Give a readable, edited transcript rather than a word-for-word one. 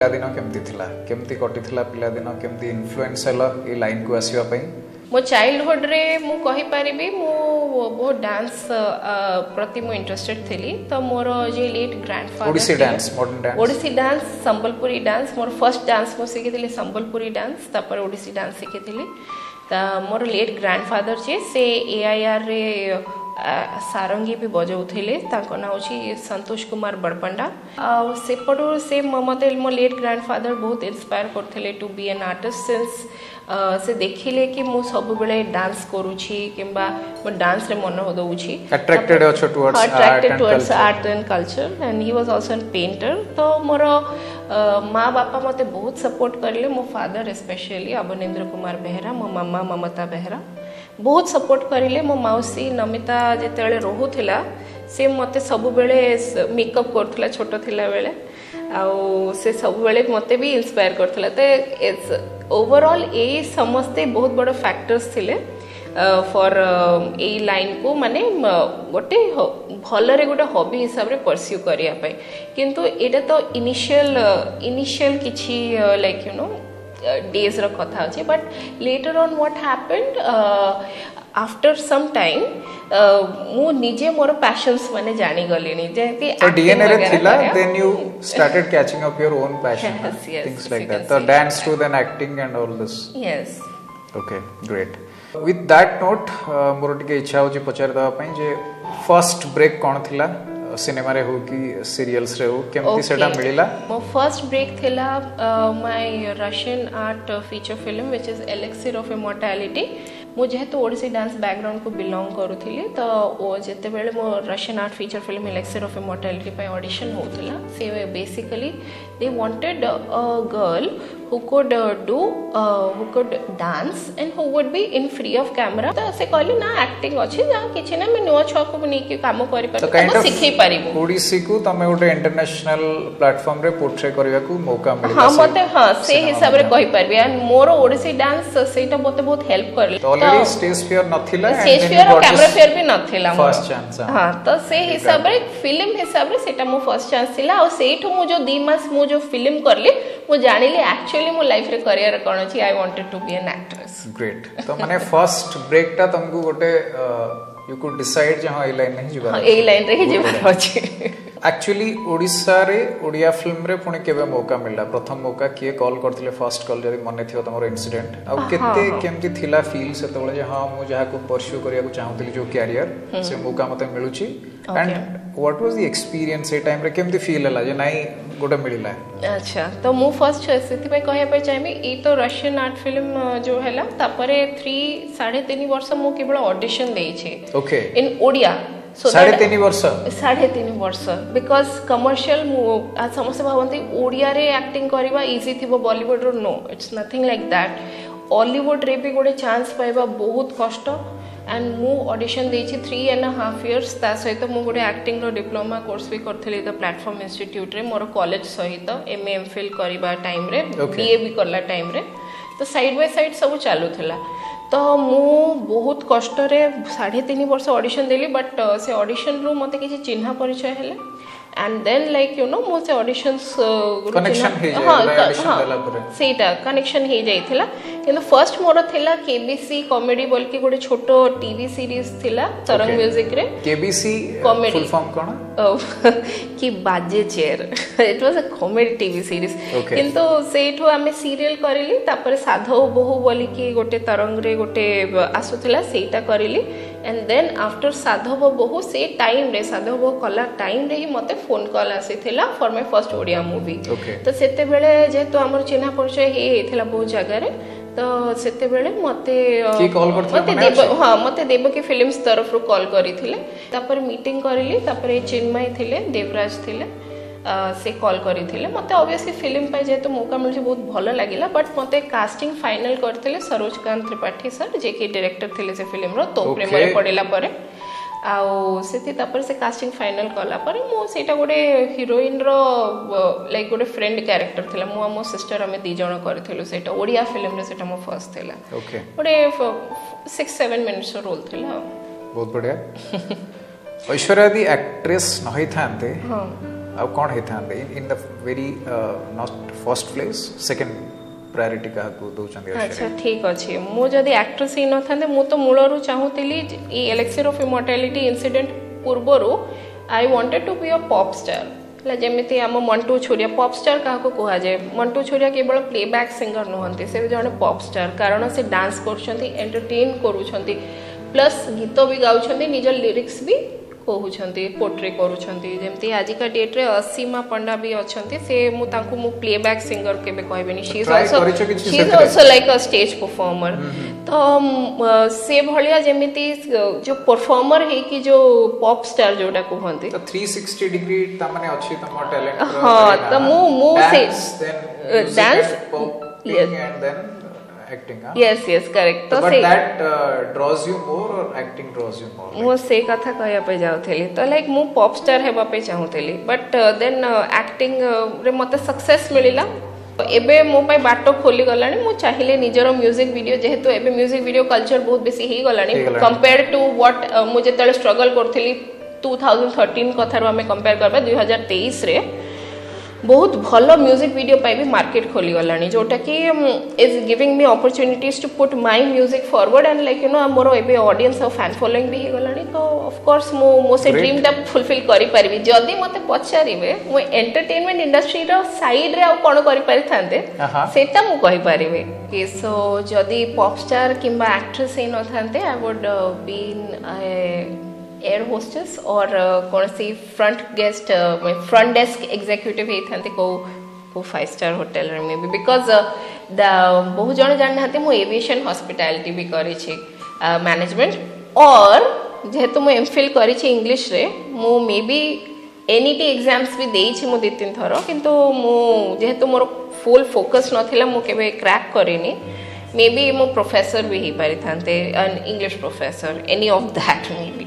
पिलादिन केमती थिला केमती कटिथिला पिलादिन केमती इन्फ्लुएंस हला ए लाइन को आसीबा पई मो चाइल्डहुड रे मु कहि परिबी मु बहुत डांस प्रति मु इंटरेस्टेड थिली तो मोर जे late grandfather Odissi dance Odissi dance Sambalpuri dance मोर फर्स्ट डांस मु सिखिथिली संबलपुरी डांस तापर ओडिसी डांस सिखिथिली ता मोर लेट ग्रैंडफादर जे से एआईआर रे सारंगी भी बजाउथिले ताको ना होची संतोष कुमार बड़पंडा आ सेपटो से मते मो लेट ग्रैंडफादर बहुत इंस्पायर करथिले to be an artist since से देखिले कि मु सब बेले डांस करूची किंबा मो डांस रे मन हो दउची अट्रैक्टेड अछो towards art and culture and he was also an painter तो मोर माँ बापा मते बहुत सपोर्ट करले मो फादर स्पेशली अवनेंद्र कुमार बेहरा मो मामा ममता बेहरा बहुत सपोर्ट करिले मो मौसी नमिता जेतेले रहुथिला से मते सब बेले मेकअप करथला छोटो थिला बेले आउ से सब बेले मते भी इंस्पायर करथला ते ओवरऑल ए समस्ते बहुत बड़ फैक्टर्स थिले फॉर ए लाइन को माने गोटे भलरे गोटे हॉबी हिसाब रे परस्यू करिया पय किंतु एटा तो इनिशियल किछि लाइक यू नो days रो कथा अछि but later on what happened after some time मु निजे मोर पैशंस माने जानि गलिनी जे कि डीएनए रे थिला then you started catching up your own passion things like that तो dance to then acting and all this yes okay great with that note मोर टिके इच्छा होची पचार दवा पई जे फर्स्ट ब्रेक कोन थिला सिनेमा रे हो कि सीरियल्स रे हो केमती सेटा मिलिला मो फर्स्ट ब्रेक थिला my Russian art feature film which is elixir of immortality मु जेहेतु ओडिसी डांस बैकग्राउंड को बिलोंग करूथिली तो ओ जेते बेले मो Russian art feature film elixir of immortality पे ऑडिशन होथिला से basically they wanted a girl who could dance and who would be in free of camera तो से कहली ना एक्टिंग अछि ना किछि ना मैं नुवा छ को नि के काम करि पर तो सिखै परिबो ओडिसी को तमे ओटे इंटरनेशनल प्लेटफॉर्म रे पोर्ट्रे करिया को मौका मिलिला हां मते हां से हिसाब रे कहि परबी एंड मोर ओडिसी डांस सेटा मते बहुत हेल्प करले तो ऑलरेडी स्टेज फियर नथिला स्टेज फियर और कैमरा फियर भी नथिला फर्स्ट चांस हां तो से हिसाब रे फिल्म हिसाब रे सेटा मो फर्स्ट चांस थिला और सेठो मो जो 2 मास मो जो फिल्म करली मो जानिले एक्चुअली मो लाइफ रे करियर कोन अछि I wanted to be an actress great तो माने फर्स्ट ब्रेक ता तुमको गोटे यू कुड डिसाइड जे हां ए लाइन नहीं जिबा ए लाइन रे ही जिबा अछि एक्चुअली ओडिसा रे ओडिया फिल्म रे पुणी केबे मौका मिलला प्रथम मौका किए कॉल करथिले फर्स्ट कॉल जदी मने थियो तमरो इंसिडेंट अब केते केमती थिला फील से तबले जे हां मु जहा को परस्यू करिया को चाहूतली जो कैरियर से मौका मते मिलुची and what was the experience ए टाइम रे केमती फील हला जे नाही गोटे मिलिला अच्छा तो मु फर्स्ट सेति पे कहया पे चाहबी ई तो रशियन आर्ट फिल्म जो हैला तापरे 3.5 वर्ष मु केवल ऑडिशन देई छी ओके इन ओडिया साढ़े 3 वर्ष बिकॉज कमर्शियल समस्त भावती ओडिया रे एक्टिंग करबा इजी थिबो बॉलीवुड रो no it's nothing like that Hollywood रे भी गोटे चांस पाइबा बहुत कष्ट एंड मु ऑडिशन देछि 3.5 इयर्स ता सहित मु गोटे एक्टिंग रो डिप्लोमा कोर्स भी करथली द प्लेटफॉर्म इंस्टीट्यूट रे मोर कॉलेज सहित एमए एमफिल करबा टाइम रे बीए भी करला टाइम रे तो साइड बाय साइड सब चालू थला तो मु बहुत कष्ट रे 3.5 वर्ष ऑडिशन देली बट से ऑडिशन रो मते किछि चिन्हा परिचय हेले and then like you know मो से ऑडिशंस कनेक्शन हे ऑडिशन देला परे सेटा कनेक्शन हे जाइथिला किंतु फर्स्ट मोर थिला केबीसी कॉमेडी बोल के गोटे छोटो टीवी सीरीज थिला तरंग म्यूजिक रे केबीसी फुल फॉर्म कोन कि बाजे chair it was a comedy TV series किंतु सेठो हमें सीरियल करिली तापर साधव बहु बोली कि गोटे तरंग रे गोटे आसुथिला सेटा करिली एंड देन आफ्टर साधव बहु से टाइम रे साधव बहु कला टाइम रे ही मते फोन कॉल आसीथिला for my first Odia movie तो सेते बेले जेतो हमर चिन्हा परिचय हेथिला बहुत जगह रे तो सेते बेले मते की कॉल करथिले मते देवकी फिल्म्स तरफ रो कॉल करिथिले तापर मीटिंग करिली तापर चिन्मय थिले देवराज थिले से कॉल करिथिले मते ऑब्वियसली फिल्म पे जेतो मौका मिलछि बहुत भलो लागिला बट मते कास्टिंग फाइनल करथिले सरोजकांत त्रिपाठी सर जे कि डायरेक्टर थिले से फिल्म रो तो प्रेम रे पडिला परे आउ सेति तापर से कास्टिंग फाइनल कला पर मो सेटा गोटे हीरोइन रो लाइक गोटे फ्रेंड कैरेक्टर थिला मो मो सिस्टर हमें 2 जण करथिलु सेटा ओडिया फिल्म रे सेटा मो फर्स्ट थिला ओके गोटे 6-7 मिनिट्स रो रोल थिला बहुत बढ़िया ऐश्वर्या दी एक्ट्रेस नही थांते हां अब कौन है था in the very not first place second priority का को दो चंदी अच्छा ठीक अछि मो जदी एक्ट्रेस ही न थांदे मु तो मूलरू चाहूतिली ई एलेक्सिर ऑफ इमॉर्टैलिटी इंसिडेंट पूर्वरू I wanted to be a pop star जमीती आम मंटू छुरिया पॉप स्टार क्या कह जाए मंटू छुरिया केवल प्लेबैक सिंगर नुहंती से जड़े पॉप स्टार कारण से डांस कर एंटरटेन करूछंती प्लस गीत भी गाउछंती निज लिरिक्स भी कहउछंती पोर्ट्रे करूछंती जेमती आजिका डेट रे असीमा पंडा भी अछंती से मु तांकु मु प्लेबैक सिंगर केबे कहबेनी she is also like a stage performer तो से भलिया जेमिति जो परफॉर्मर है कि जो पॉप स्टार जोटा कहंती तो 360 डिग्री त माने अछि तम टैलेंट हां तो मु से dance and then acting yes correct तो but that draws you more or acting draws you more मो से कथा कहया पे जाउथेली तो लाइक मु पॉप स्टार हेबा पे चाहूथेली बट देन एक्टिंग रे मते सक्सेस मिलिला एबे मो पाई बाटो खोली गलानी मु चाहिले निजरो म्यूजिक वीडियो जेहेतु एबे म्यूजिक वीडियो कल्चर बहुत बेसी ही गलानी कंपेयर टू व्हाट मु जेतले स्ट्रगल करथिली 2013 कथारो हमें कंपेयर करबा 2023 रे बहुत भलो म्यूजिक वीडियो पाई भी मार्केट खोली गलानी जोटा कि is giving me opportunities to put my music forward and like you know मोर एबे ऑडियंस और फैन फॉलोइंग भी गलानी तो ऑफ कोर्स मो से ड्रीम टा फुलफिल करि परबी जदी मते पछारिबे मो एंटरटेनमेंट इंडस्ट्री रो साइड रे आ कोन करि पारि थांदे सेटा मु कहि परिबे कि सो जदी पॉप स्टार किंबा एक्ट्रेस हे न थांते I would be in air hostess और कौन सी front guest front desk executive ही थांते को 5 स्टार होटल रे में बिकॉज द बहुत जण जान नाते मो एविएशन हॉस्पिटैलिटी भी करी छी मैनेजमेंट और जेहेतु मो एमफिल करी छी इंग्लिश रे मो मे बी एनईटी एग्जाम्स भी देई छी मो 2-3 थरो किंतु मो जेहेतु मोर फुल फोकस नथिला मो केबे क्रैक करिनी मे बी मो प्रोफेसर भी ही पारि थांते an English professor any of that may be